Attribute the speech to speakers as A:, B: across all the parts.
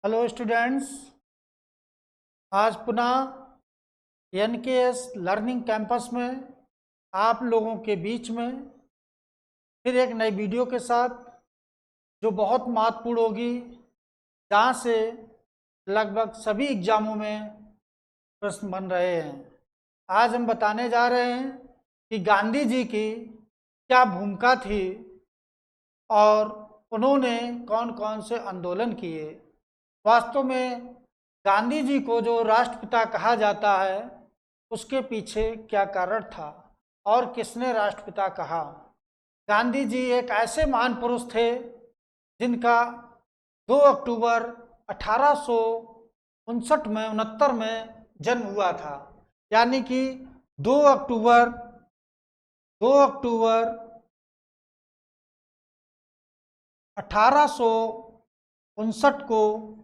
A: Hello students. आज पुनः NKS learning campus में आप लोगों के बीच में फिर एक नई वीडियो के साथ जो बहुत महत्वपूर्ण होगी, जहाँ से लगभग सभी एग्जामों में प्रश्न बन रहे हैं। आज हम बताने जा रहे हैं कि गांधी जी की क्या भूमिका थी और उन्होंने कौन कौन से आंदोलन किए। वास्तव में गांधी जी को जो राष्ट्रपिता कहा जाता है, उसके पीछे क्या कारण था और किसने राष्ट्रपिता कहा। गांधी जी एक ऐसे महान पुरुष थे जिनका 2 अक्टूबर 1859 में 69 में जन्म हुआ था। यानी कि 2 अक्टूबर 1859 को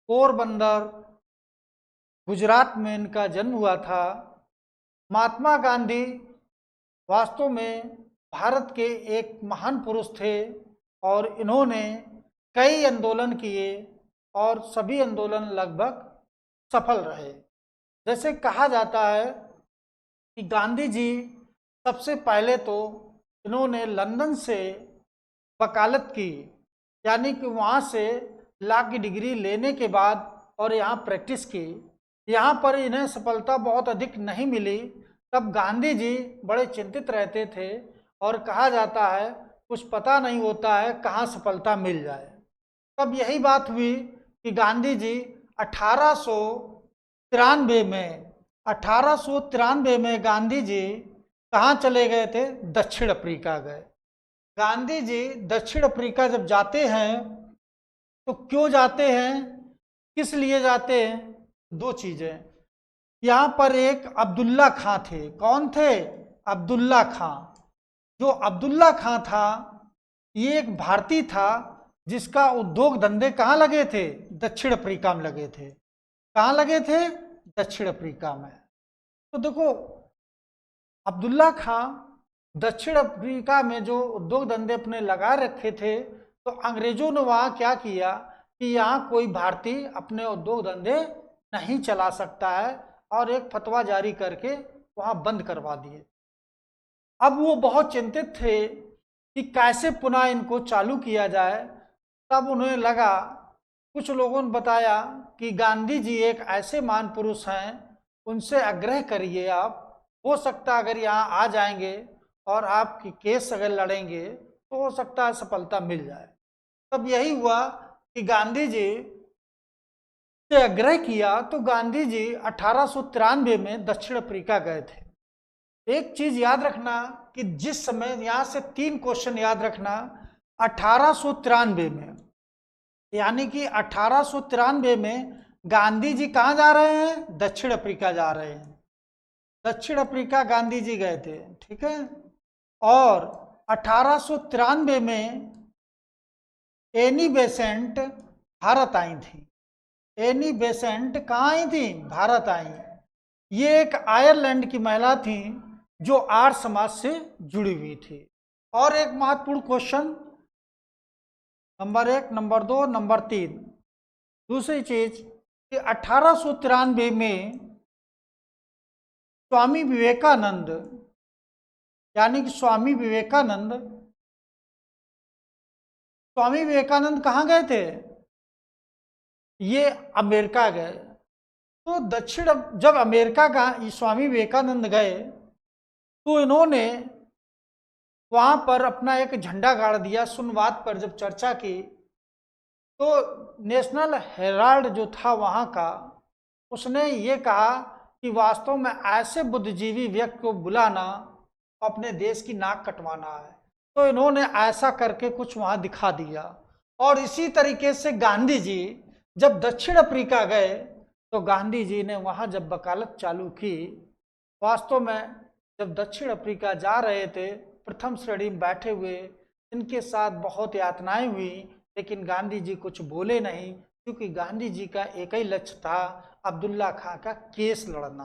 A: पोरबंदर गुजरात में इनका जन्म हुआ था। महात्मा गांधी वास्तव में भारत के एक महान पुरुष थे और इन्होंने कई आंदोलन किए और सभी आंदोलन लगभग सफल रहे। जैसे कहा जाता है कि गांधी जी सबसे पहले तो इन्होंने लंदन से वकालत की, यानी कि वहाँ से लॉ की डिग्री लेने के बाद और यहाँ प्रैक्टिस की। यहाँ पर इन्हें सफलता बहुत अधिक नहीं मिली। तब गांधी जी बड़े चिंतित रहते थे और कहा जाता है कुछ पता नहीं होता है कहाँ सफलता मिल जाए। तब यही बात हुई कि गांधी जी 1893 में गांधी जी कहाँ चले गए थे? दक्षिण अफ्रीका गए। गांधी जी दक्षिण अफ्रीका जब जाते हैं तो क्यों जाते हैं, किस लिए जाते हैं? दो चीजें। यहाँ पर एक अब्दुल्ला खां थे। कौन थे? अब्दुल्ला खां। जो अब्दुल्ला खां था, ये एक भारतीय था जिसका उद्योग धंधे कहाँ लगे थे? दक्षिण अफ्रीका में लगे थे। कहाँ लगे थे? दक्षिण अफ्रीका में। तो देखो, अब्दुल्ला खां दक्षिण अफ्रीका में जो उद्योग धंधे अपने लगा रखे थे, तो अंग्रेजों ने वहाँ क्या किया कि यहाँ कोई भारतीय अपने उद्योग धंधे नहीं चला सकता है और एक फतवा जारी करके वहाँ बंद करवा दिए। अब वो बहुत चिंतित थे कि कैसे पुनः इनको चालू किया जाए। तब उन्हें लगा, कुछ लोगों ने बताया कि गांधी जी एक ऐसे महान पुरुष हैं, उनसे आग्रह करिए आप, हो सकता है अगर यहाँ आ जाएंगे और आपकी केस अगर लड़ेंगे तो हो सकता है सफलता मिल जाए। तब यही हुआ कि गांधी जी से आग्रह किया तो गांधी जी 1893 में दक्षिण अफ्रीका गए थे। एक चीज याद रखना कि जिस समय, यहां से 3 क्वेश्चन याद रखना। 1893 में, यानी कि 1893 में गांधी जी कहाँ जा रहे हैं? दक्षिण अफ्रीका जा रहे हैं। दक्षिण अफ्रीका गांधी जी गए थे, ठीक है। और 1893 में एनी बेसेंट भारत आई थी। एनी बेसेंट कहाँ आई थी? भारत आई। ये एक आयरलैंड की महिला थी जो आर्य समाज से जुड़ी हुई थी। और एक महत्वपूर्ण क्वेश्चन, नंबर 1, नंबर 2, नंबर 3। दूसरी चीज कि 1893 में स्वामी विवेकानंद, यानी कि स्वामी विवेकानंद कहाँ गए थे? ये अमेरिका गए। तो जब अमेरिका का स्वामी विवेकानंद गए तो इन्होंने वहां पर अपना एक झंडा गाड़ दिया। शून्यवाद पर जब चर्चा की तो नेशनल हेराल्ड जो था वहां का, उसने ये कहा कि वास्तव में ऐसे बुद्धिजीवी व्यक्ति को बुलाना अपने देश की नाक कटवाना है। तो इन्होंने ऐसा करके कुछ वहां दिखा दिया। और इसी तरीके से गांधी जी जब दक्षिण अफ्रीका गए तो गांधी जी ने वहां जब वकालत चालू की, वास्तव में जब दक्षिण अफ्रीका जा रहे थे, प्रथम श्रेणी में बैठे हुए, इनके साथ बहुत यातनाएं हुई, लेकिन गांधी जी कुछ बोले नहीं, क्योंकि गांधी जी का एक ही लक्ष्य था, अब्दुल्ला खां का केस लड़ना।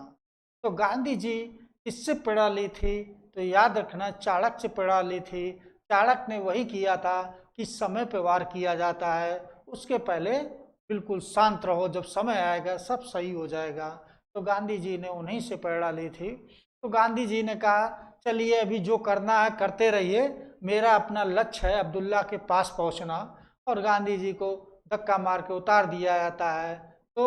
A: तो गांधी जी किससे प्रेरणा ली थी? तो याद रखना, चाणक्य से प्रेरणा ली थी। चाणक्य ने वही किया था कि समय पर वार किया जाता है, उसके पहले बिल्कुल शांत रहो, जब समय आएगा सब सही हो जाएगा। तो गांधी जी ने उन्हीं से प्रेरणा ली थी। तो गांधी जी ने कहा चलिए अभी जो करना है करते रहिए, मेरा अपना लक्ष्य है अब्दुल्ला के पास पहुंचना। और गांधी जी को धक्का मार के उतार दिया जाता है। तो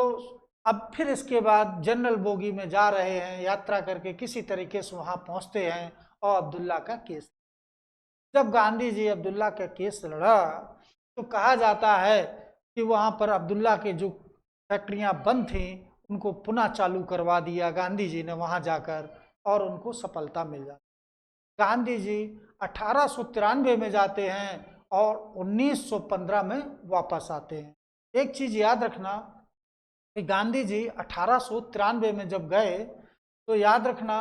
A: अब फिर इसके बाद जनरल बोगी में जा रहे हैं, यात्रा करके किसी तरीके से वहां पहुंचते हैं और अब्दुल्ला का केस, जब गांधी जी अब्दुल्ला का केस लड़ा तो कहा जाता है कि वहां पर अब्दुल्ला के जो फैक्ट्रियां बंद थी उनको पुनः चालू करवा दिया गांधी जी ने वहां जाकर, और उनको सफलता मिल जाती। गांधी जी 1893 में जाते हैं और 1915 में वापस आते हैं। एक चीज याद रखना कि गांधी जी 1893 में जब गए तो याद रखना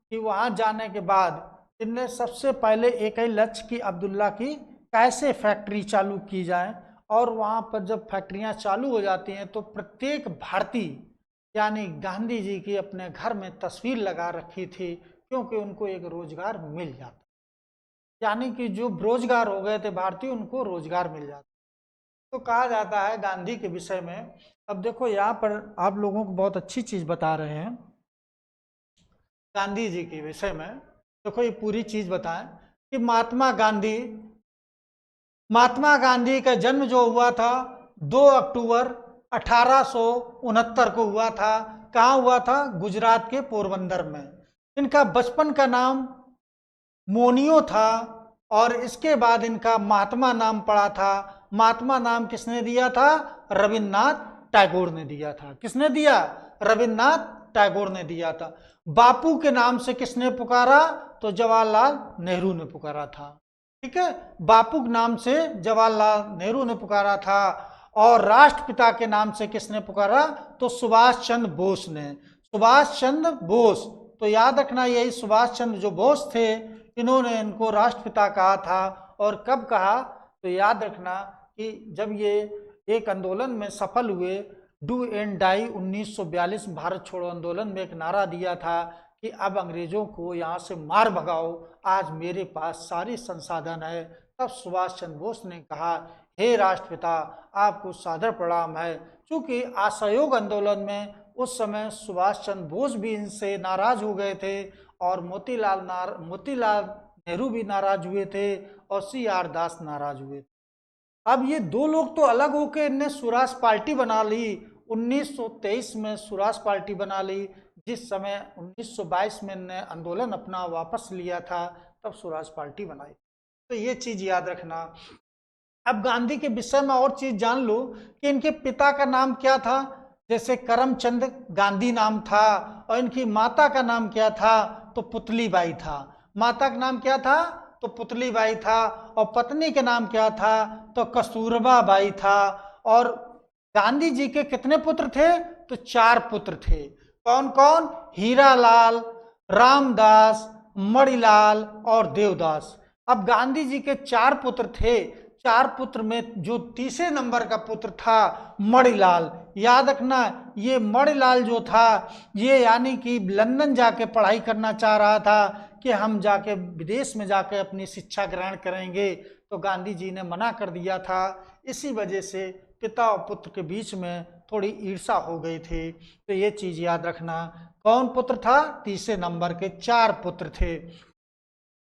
A: कि वहां जाने के बाद इनने सबसे पहले एक ही लक्ष्य कि अब्दुल्ला की कैसे फैक्ट्री चालू की जाए। और वहां पर जब फैक्ट्रियां चालू हो जाती हैं तो प्रत्येक भारतीय यानी गांधी जी की अपने घर में तस्वीर लगा रखी थी, क्योंकि उनको एक रोजगार मिल जाता, यानी कि जो बेरोजगार हो गए थे भारतीय उनको रोजगार मिल जाता। तो कहा जाता है गांधी के विषय में, अब देखो यहाँ पर आप लोगों को बहुत अच्छी चीज बता रहे हैं गांधी जी के विषय में। देखो ये पूरी चीज बताएं कि महात्मा गांधी का जन्म जो हुआ था 2 अक्टूबर 1869 को हुआ था। कहाँ हुआ था? गुजरात के पोरबंदर में। इनका बचपन का नाम मोनियो था और इसके बाद इनका महात्मा नाम पड़ा था। महात्मा नाम किसने दिया था? रविन्द्रनाथ टैगोर ने दिया था। किसने दिया? रविन्द्रनाथ टैगोर ने दिया था। बापू के नाम से किसने पुकारा? तो जवाहरलाल नेहरू ने पुकारा था। ठीक है, बापू के नाम से जवाहरलाल नेहरू ने पुकारा था। और राष्ट्रपिता के नाम से किसने पुकारा? तो सुभाष चंद्र बोस ने। सुभाष चंद्र बोस, तो याद रखना यही सुभाष चंद्र जो बोस थे इन्होंने इनको राष्ट्रपिता कहा था। और कब कहा? तो याद रखना कि जब ये एक आंदोलन में सफल हुए, डू एंड डाई 1942 भारत छोड़ो आंदोलन में एक नारा दिया था कि अब अंग्रेजों को यहाँ से मार भगाओ, आज मेरे पास सारी संसाधन है। तब सुभाष चंद्र बोस ने कहा हे राष्ट्रपिता आपको सादर प्रणाम है। चूंकि असहयोग आंदोलन में उस समय सुभाष चंद्र बोस भी इनसे नाराज हो गए थे और मोतीलाल नेहरू भी नाराज हुए थे और CR दास नाराज हुए। अब ये दो लोग तो अलग होकर इनने स्वराज पार्टी बना ली। 1923 में स्वराज पार्टी बना ली। जिस समय 1922 में इनने आंदोलन अपना वापस लिया था तब स्वराज पार्टी बनाई। तो ये चीज याद रखना। अब गांधी के विषय में और चीज जान लो कि इनके पिता का नाम क्या था। जैसे करमचंद गांधी नाम था और इनकी माता का नाम क्या था? तो पुतलीबाई था। माता का नाम क्या था? तो पुतलीबाई था। और पत्नी के नाम क्या था? तो कस्तूरबा बाई था। और गांधी जी के कितने पुत्र थे? तो 4 पुत्र थे। कौन कौन? हीरालाल, रामदास, मणिलाल और देवदास। अब गांधी जी के 4 पुत्र थे। 4 पुत्र में जो तीसरे नंबर का पुत्र था मणिलाल, याद रखना ये मणिलाल जो था ये यानी कि लंदन जाके पढ़ाई करना चाह रहा था कि हम जाके विदेश में जाके अपनी शिक्षा ग्रहण करेंगे। तो गांधी जी ने मना कर दिया था। इसी वजह से पिता और पुत्र के बीच में थोड़ी ईर्ष्या हो गई थी। तो ये चीज याद रखना। कौन पुत्र था? तीसरे नंबर के 4 पुत्र थे।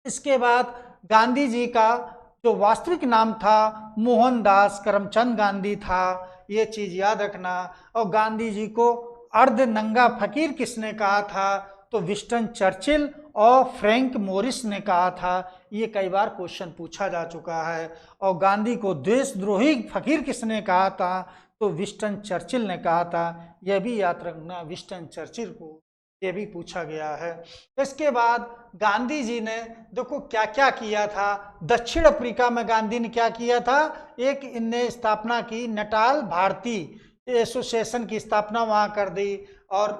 A: इसके बाद गांधी जी का जो वास्तविक नाम था मोहनदास करमचंद गांधी था। ये चीज याद रखना। और गांधी जी को अर्ध नंगा फकीर किसने कहा था? तो विंस्टन चर्चिल और फ्रैंक मोरिस ने कहा था। ये कई बार क्वेश्चन पूछा जा चुका है। और गांधी को देशद्रोही फकीर किसने कहा था? तो विंस्टन चर्चिल ने कहा था। यह भी याद रखना, विंस्टन चर्चिल को ये भी पूछा गया है। इसके बाद गांधी जी ने देखो क्या क्या किया था। दक्षिण अफ्रीका में गांधी ने क्या किया था? एक इनने स्थापना की, नटाल भारतीय एसोसिएशन की स्थापना वहां कर दी। और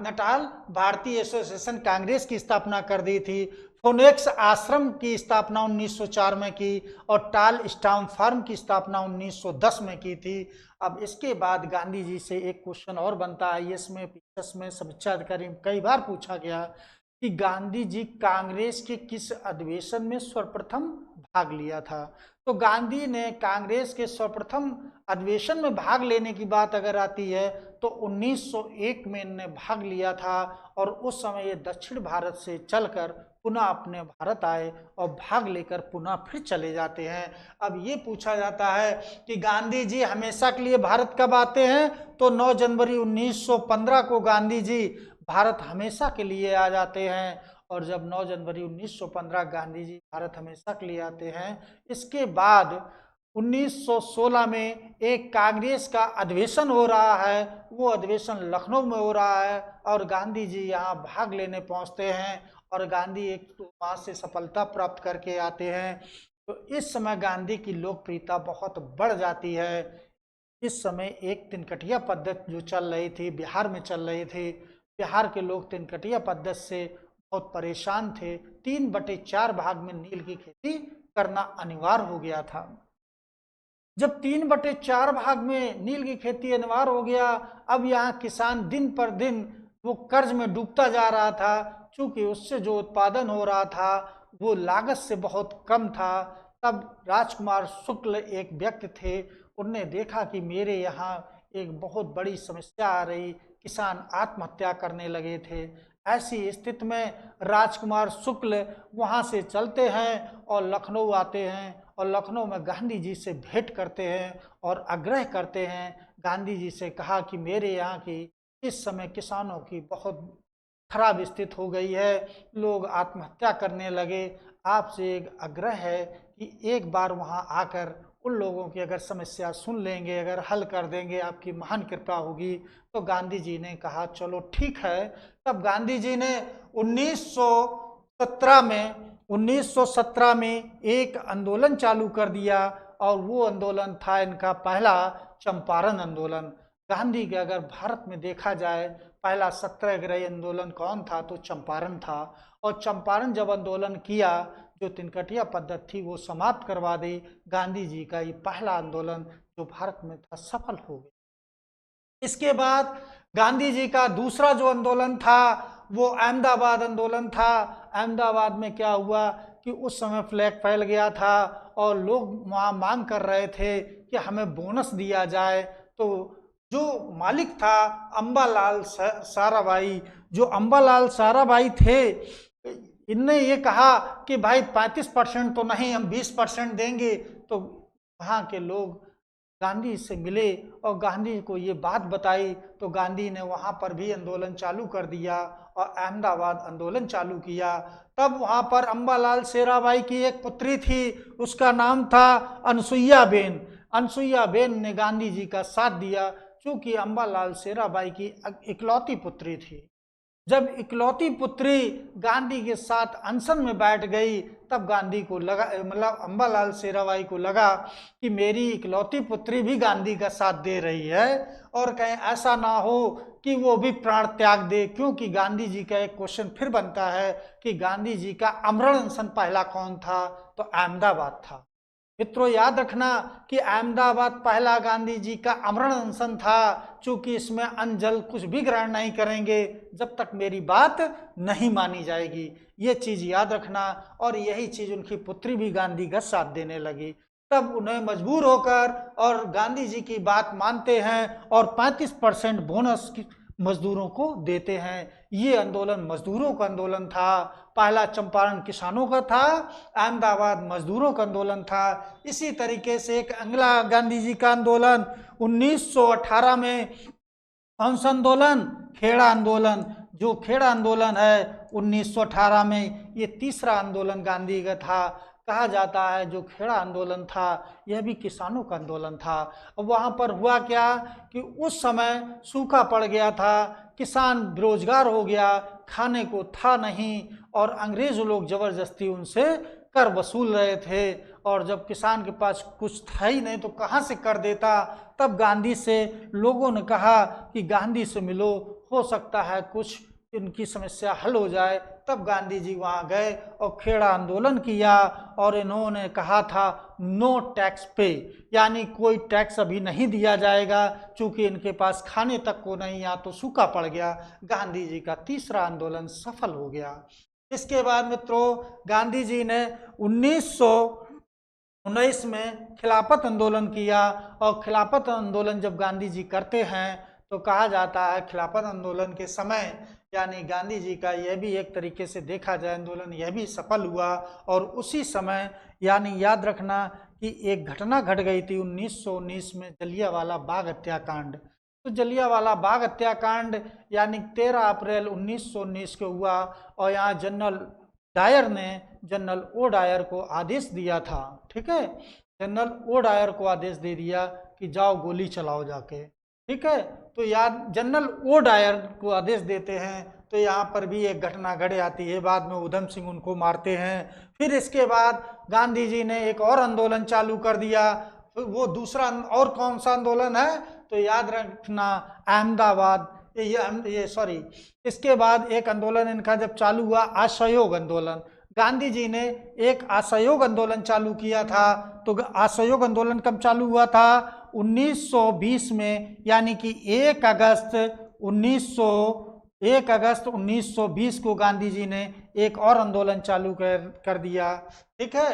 A: नटाल भारतीय एसोसिएशन कांग्रेस की स्थापना कर दी थी। फोनेक्स आश्रम की स्थापना 1904 में की और टाल स्टाम्प फार्म की स्थापना 1910 में की थी। अब इसके बाद गांधी जी से एक क्वेश्चन और बनता है, इसमें पीएस में समीक्षा अधिकारी कई बार पूछा गया कि गांधी जी कांग्रेस के किस अधिवेशन में सर्वप्रथम भाग लिया था? तो गांधी ने कांग्रेस के सर्वप्रथम अधिवेशन में भाग लेने की बात अगर आती है तो 1901 में इनने भाग लिया था, और उस समय ये दक्षिण भारत से चलकर पुनः अपने भारत आए और भाग लेकर पुनः फिर चले जाते हैं। अब ये पूछा जाता है कि गांधी जी हमेशा के लिए भारत कब आते हैं, तो 9 जनवरी 1915 को गांधी जी भारत हमेशा के लिए आ जाते हैं। और जब 9 जनवरी 1915 गांधी जी भारत हमेशा के लिए आते हैं, इसके बाद 1916 में एक कांग्रेस का अधिवेशन हो रहा है, वो अधिवेशन लखनऊ में हो रहा है और गांधी जी यहाँ भाग लेने पहुँचते हैं और गांधी एक वहाँ से सफलता प्राप्त करके आते हैं। तो इस समय गांधी की लोकप्रियता बहुत बढ़ जाती है। इस समय एक तिनकटिया पद्धति जो चल रही थी, बिहार में चल रही थी, बिहार के लोग तिनकटिया पद्धति से बहुत परेशान थे। 3/4 भाग में नील की खेती करना अनिवार्य हो गया था। जब 3/4 भाग में नील की खेती अनिवार्य हो गया, अब यहाँ किसान दिन पर दिन वो कर्ज में डूबता जा रहा था, क्योंकि उससे जो उत्पादन हो रहा था वो लागत से बहुत कम था। तब राजकुमार शुक्ल एक व्यक्ति थे, उनने देखा कि मेरे यहाँ एक बहुत बड़ी समस्या आ रही, किसान आत्महत्या करने लगे थे। ऐसी स्थिति में राजकुमार शुक्ल वहाँ से चलते हैं और लखनऊ आते हैं और लखनऊ में गांधी जी से भेंट करते हैं और आग्रह करते हैं। गांधी जी से कहा कि मेरे यहाँ की इस समय किसानों की बहुत खराब स्थिति हो गई है, लोग आत्महत्या करने लगे, आपसे एक आग्रह है कि एक बार वहाँ आकर उन लोगों की अगर समस्या सुन लेंगे, अगर हल कर देंगे, आपकी महान कृपा होगी। तो गांधी जी ने कहा चलो ठीक है। तब गांधी जी ने 1917 में एक आंदोलन चालू कर दिया और वो आंदोलन था इनका पहला चंपारण आंदोलन। गांधी के अगर भारत में देखा जाए पहला सत्याग्रही आंदोलन कौन था, तो चंपारण था। और चंपारण जब आंदोलन किया, जो तिनकटिया पद्धति थी वो समाप्त करवा दी। गांधी जी का ये पहला आंदोलन जो भारत में था सफल हो गया। इसके बाद गांधी जी का दूसरा जो आंदोलन था वो अहमदाबाद आंदोलन था। अहमदाबाद में क्या हुआ कि उस समय फ्लैग फैल गया था और लोग वहाँ मांग कर रहे थे कि हमें बोनस दिया जाए। तो जो मालिक था अंबालाल साराभाई, जो अंबालाल साराभाई थे, इनने ये कहा कि भाई 35% तो नहीं, हम 20% देंगे। तो वहाँ के लोग गांधी से मिले और गांधी को ये बात बताई, तो गांधी ने वहाँ पर भी आंदोलन चालू कर दिया और अहमदाबाद आंदोलन चालू किया। तब वहाँ पर अंबालाल सेराभाई की एक पुत्री थी, उसका नाम था अनसुईया बेन। अनसुईया बेन ने गांधी जी का साथ दिया, क्योंकि अंबालाल सेराभाई की इकलौती पुत्री थी। जब इकलौती पुत्री गांधी के साथ अनशन में बैठ गई, तब गांधी को लगा, मतलब अंबालाल सेराभाई को लगा कि मेरी इकलौती पुत्री भी गांधी का साथ दे रही है और कहीं ऐसा ना हो कि वो भी प्राण त्याग दे। क्योंकि गांधी जी का एक क्वेश्चन फिर बनता है कि गांधी जी का आमरण अनशन पहला कौन था, तो अहमदाबाद था। मित्रों याद रखना कि अहमदाबाद पहला गांधी जी का आमरण अनशन था, चूंकि इसमें अन्न जल कुछ भी ग्रहण नहीं करेंगे जब तक मेरी बात नहीं मानी जाएगी। ये चीज याद रखना। और यही चीज उनकी पुत्री भी गांधी का साथ देने लगी। तब उन्हें मजबूर होकर और गांधी जी की बात मानते हैं और 35% बोनस मजदूरों को देते हैं। ये आंदोलन मजदूरों का आंदोलन था। पहला चंपारण किसानों का था, अहमदाबाद मजदूरों का आंदोलन था। इसी तरीके से एक अगला गांधी जी का आंदोलन 1918 में कौन सा आंदोलन, खेड़ा आंदोलन। जो खेड़ा आंदोलन है 1918 में, ये तीसरा आंदोलन गांधी का था। कहा जाता है जो खेड़ा आंदोलन था यह भी किसानों का आंदोलन था। अब वहाँ पर हुआ क्या कि उस समय सूखा पड़ गया था, किसान बेरोजगार हो गया, खाने को था नहीं और अंग्रेज लोग जबरदस्ती उनसे कर वसूल रहे थे। और जब किसान के पास कुछ था ही नहीं तो कहाँ से कर देता। तब गांधी से लोगों ने कहा कि गांधी से मिलो, हो सकता है कुछ इनकी समस्या हल हो जाए। तब गांधी जी वहाँ गए और खेड़ा आंदोलन किया और इन्होंने कहा था नो टैक्स पे, यानी कोई टैक्स अभी नहीं दिया जाएगा, चूंकि इनके पास खाने तक को नहीं, या तो सूखा पड़ गया। गांधी जी का तीसरा आंदोलन सफल हो गया। इसके बाद मित्रों गांधी जी ने 19 में खिलाफत आंदोलन किया, और खिलाफत आंदोलन जब गांधी जी करते हैं तो कहा जाता है खिलाफत आंदोलन के समय यानी गांधी जी का यह भी एक तरीके से देखा जाए आंदोलन यह भी सफल हुआ। और उसी समय यानी याद रखना कि एक घटना घट गई थी 1919 में, जलियांवाला बाग हत्याकांड। तो जलियांवाला बाग हत्याकांड यानी 13 अप्रैल 1919 को हुआ, और यहाँ जनरल डायर ने जनरल ओ डायर को आदेश दिया था, ठीक है, जनरल ओ डायर को आदेश दे दिया कि जाओ गोली चलाओ जाके, ठीक है। तो याद जनरल ओ डायर को आदेश देते हैं, तो यहाँ पर भी एक घटना घट जाती है, बाद में उधम सिंह उनको मारते हैं। फिर इसके बाद गांधी जी ने एक और आंदोलन चालू कर दिया, वो दूसरा और कौन सा आंदोलन है तो याद रखना अहमदाबाद, इसके बाद एक आंदोलन इनका जब चालू हुआ असहयोग आंदोलन। गांधी जी ने एक असहयोग आंदोलन चालू किया था। तो असहयोग आंदोलन कब चालू हुआ था 1920 में, यानी कि 1 अगस्त 1920 को गांधी जी ने एक और आंदोलन चालू कर दिया, ठीक है।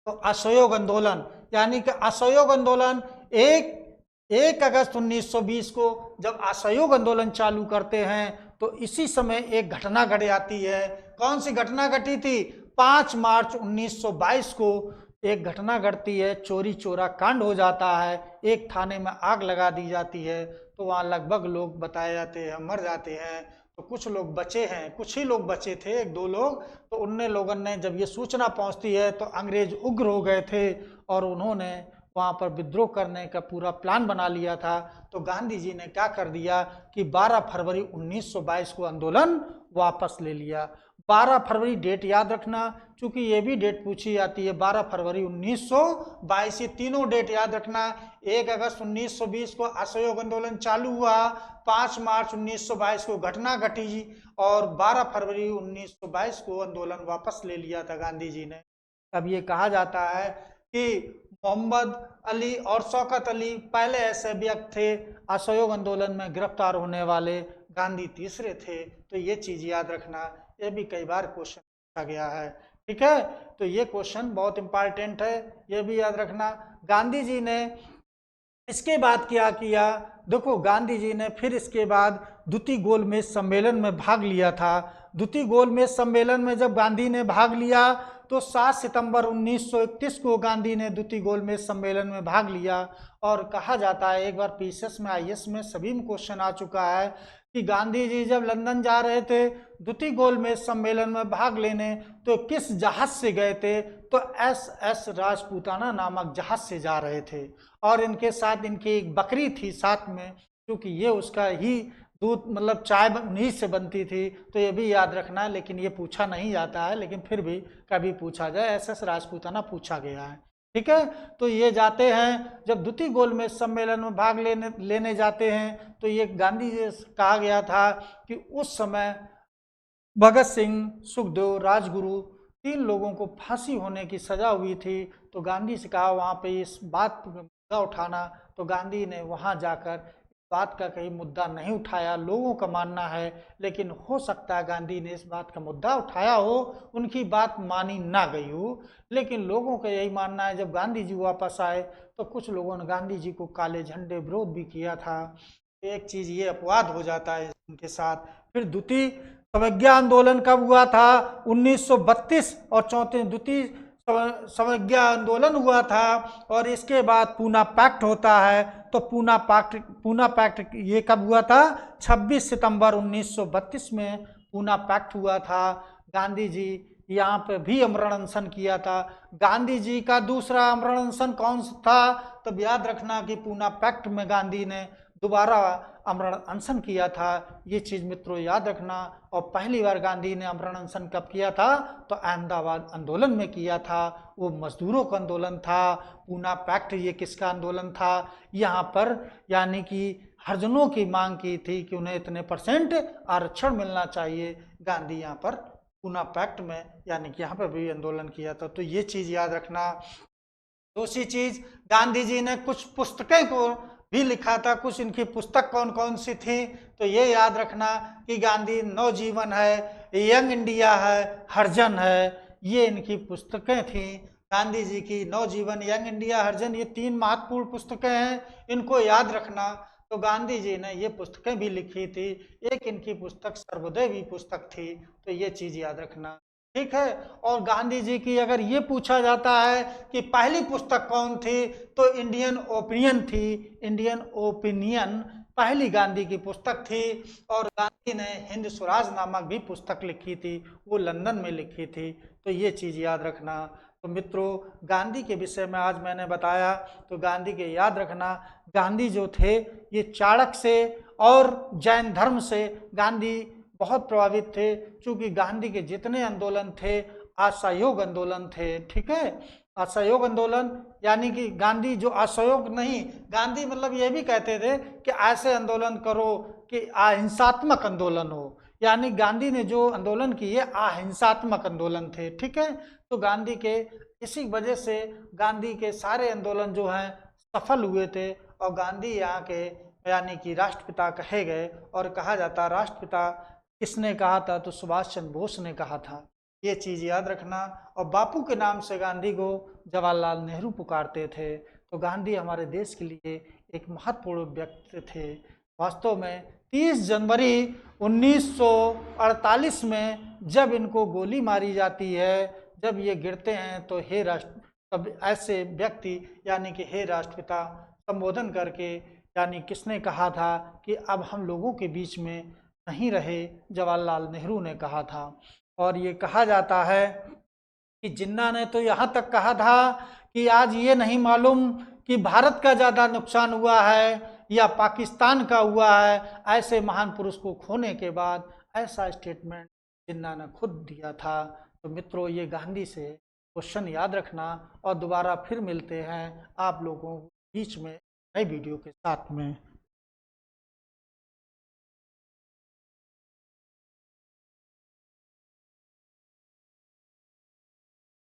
A: तो असहयोग आंदोलन यानी कि असहयोग आंदोलन 1 अगस्त 1920 को जब असहयोग आंदोलन चालू करते हैं तो इसी समय एक घटना घट जाती है। कौन सी घटना घटी थी 5 मार्च 1922 को एक घटना घटती है, चोरी चोरा कांड हो जाता है, एक थाने में आग लगा दी जाती है। तो वहाँ लगभग लोग बताए जाते हैं मर जाते हैं, तो कुछ लोग बचे हैं, कुछ ही लोग बचे थे, 1-2 लोग। तो उनने लोगों ने जब ये सूचना पहुंचती है तो अंग्रेज उग्र हो गए थे और उन्होंने वहाँ पर विद्रोह करने का पूरा प्लान बना लिया था। तो गांधी जी ने क्या कर दिया कि 12 फरवरी 1922 को आंदोलन वापस ले लिया। 12 फरवरी डेट याद रखना, चूंकि ये भी डेट पूछी जाती है। 12 फरवरी 1922 ये तीनों डेट याद रखना। 1 अगस्त 1920 को असहयोग आंदोलन चालू हुआ, 5 मार्च 1922 को घटना घटी और 12 फरवरी 1922 को आंदोलन वापस ले लिया था गांधी जी ने। अब ये कहा जाता है कि मोहम्मद अली और शौकत अली पहले ऐसे व्यक्ति थे असहयोग आंदोलन में गिरफ्तार होने वाले, गांधी तीसरे थे। तो ये चीज याद रखना, ये भी कई बार क्वेश्चन पूछा गया है, ठीक है। तो ये क्वेश्चन बहुत इंपॉर्टेंट है, ये भी याद रखना। गांधी जी ने इसके बाद क्या किया, देखो गांधी जी ने फिर इसके बाद द्वितीय गोलमेज सम्मेलन में भाग लिया था। द्वितीय गोलमेज सम्मेलन में जब गांधी ने भाग लिया तो 7 सितंबर 1931 को गांधी ने द्वितीय गोलमेज सम्मेलन में भाग लिया। और कहा जाता है, एक बार पीसीएस में आईएएस में सभी में क्वेश्चन आ चुका है कि गांधी जी जब लंदन जा रहे थे द्वितीय गोलमेज सम्मेलन में भाग लेने तो किस जहाज से गए थे, तो SS राजपूताना नामक जहाज से जा रहे थे। और इनके साथ इनकी एक बकरी थी साथ में, क्योंकि ये उसका ही दूध मतलब चाय उन्हीं से बनती थी। तो ये भी याद रखना है, लेकिन ये पूछा नहीं जाता है, लेकिन फिर भी कभी पूछा जाए, SS राजपूताना पूछा गया है, ठीक है। तो ये जाते हैं, जब द्वितीय गोलमेज सम्मेलन में भाग लेने जाते हैं तो ये गांधी जी से कहा गया था कि उस समय भगत सिंह, सुखदेव, राजगुरु 3 लोगों को फांसी होने की सजा हुई थी। तो गांधी से कहा वहाँ पे इस बात पर मुद्दा उठाना, तो गांधी ने वहाँ जाकर बात का कहीं मुद्दा नहीं उठाया, लोगों का मानना है। लेकिन हो सकता है गांधी ने इस बात का मुद्दा उठाया हो, उनकी बात मानी ना गई हो, लेकिन लोगों का यही मानना है। जब गांधी जी वापस आए तो कुछ लोगों ने गांधी जी को काले झंडे विरोध भी किया था। एक चीज ये अपवाद हो जाता है उनके साथ। फिर द्वितीय संवैज्ञा आंदोलन कब हुआ था 1932 और 34 द्वितीय संवैज्ञा आंदोलन हुआ था। और इसके बाद पूना पैक्ट होता है। तो पूना पैक्ट ये कब हुआ था 26 सितंबर 1932 में पूना पैक्ट हुआ था। गांधी जी यहाँ पे भी अमरण अनशन किया था। गांधी जी का दूसरा अमरण अनशन कौन सा था, तब याद रखना कि पूना पैक्ट में गांधी ने दोबारा अमरण अनशन किया था। ये चीज मित्रों याद रखना। और पहली बार गांधी ने अमरण अनशन कब किया था, तो अहमदाबाद आंदोलन में किया था। वो मजदूरों का आंदोलन था। पूना पैक्ट ये किसका आंदोलन था, यहाँ पर यानी कि हरिजनों की मांग की थी कि उन्हें इतने % आरक्षण मिलना चाहिए। गांधी यहाँ पर पूना पैक्ट में यानी कि यहाँ पर भी आंदोलन किया था। तो ये चीज याद रखना। दूसरी चीज, गांधी जी ने कुछ पुस्तकें को भी लिखा था। कुछ इनकी पुस्तक कौन कौन सी थी, तो ये याद रखना कि गांधी नवजीवन है, यंग इंडिया है, हरिजन है, ये इनकी पुस्तकें थी गांधी जी की नवजीवन, यंग इंडिया, हरिजन, ये 3 महत्वपूर्ण पुस्तकें हैं, इनको याद रखना। तो गांधी जी ने ये पुस्तकें भी लिखी थी, एक इनकी पुस्तक सर्वोदय भी पुस्तक थी, तो ये चीज याद रखना, ठीक है। और गांधी जी की अगर ये पूछा जाता है कि पहली पुस्तक कौन थी, तो इंडियन ओपिनियन थी, इंडियन ओपिनियन पहली गांधी की पुस्तक थी। और गांधी ने हिंद स्वराज नामक भी पुस्तक लिखी थी, वो लंदन में लिखी थी, तो ये चीज याद रखना। तो मित्रों, गांधी के विषय में आज मैंने बताया, तो गांधी के याद रखना, गांधी जो थे ये चाणक्य से और जैन धर्म से गांधी बहुत प्रभावित थे, क्योंकि गांधी के जितने आंदोलन थे असहयोग आंदोलन थे, ठीक है। असहयोग आंदोलन यानी कि गांधी जो असहयोग नहीं, गांधी मतलब ये भी कहते थे कि ऐसे आंदोलन करो कि अहिंसात्मक आंदोलन हो, यानी गांधी ने जो आंदोलन किए अहिंसात्मक आंदोलन थे, ठीक है। तो गांधी के इसी वजह से गांधी के सारे आंदोलन जो हैं सफल हुए थे, और गांधी यहाँ के यानी कि राष्ट्रपिता कहे गए। और कहा जाता राष्ट्रपिता किसने कहा था, तो सुभाष चंद्र बोस ने कहा था, ये चीज याद रखना। और बापू के नाम से गांधी को जवाहरलाल नेहरू पुकारते थे। तो गांधी हमारे देश के लिए एक महत्वपूर्ण व्यक्ति थे। वास्तव में 30 जनवरी 1948 में जब इनको गोली मारी जाती है, जब ये गिरते हैं, तो हे राष्ट्र, तब ऐसे व्यक्ति यानी कि हे राष्ट्रपिता संबोधन करके, यानी किसने कहा था कि अब हम लोगों के बीच में नहीं रहे, जवाहरलाल नेहरू ने कहा था। और ये कहा जाता है कि जिन्ना ने तो यहाँ तक कहा था कि आज ये नहीं मालूम कि भारत का ज़्यादा नुकसान हुआ है या पाकिस्तान का हुआ है, ऐसे महान पुरुष को खोने के बाद ऐसा स्टेटमेंट जिन्ना ने खुद दिया था। तो मित्रों, ये गांधी से क्वेश्चन याद रखना, और दोबारा फिर मिलते हैं आप लोगों के बीच में नई वीडियो के साथ में।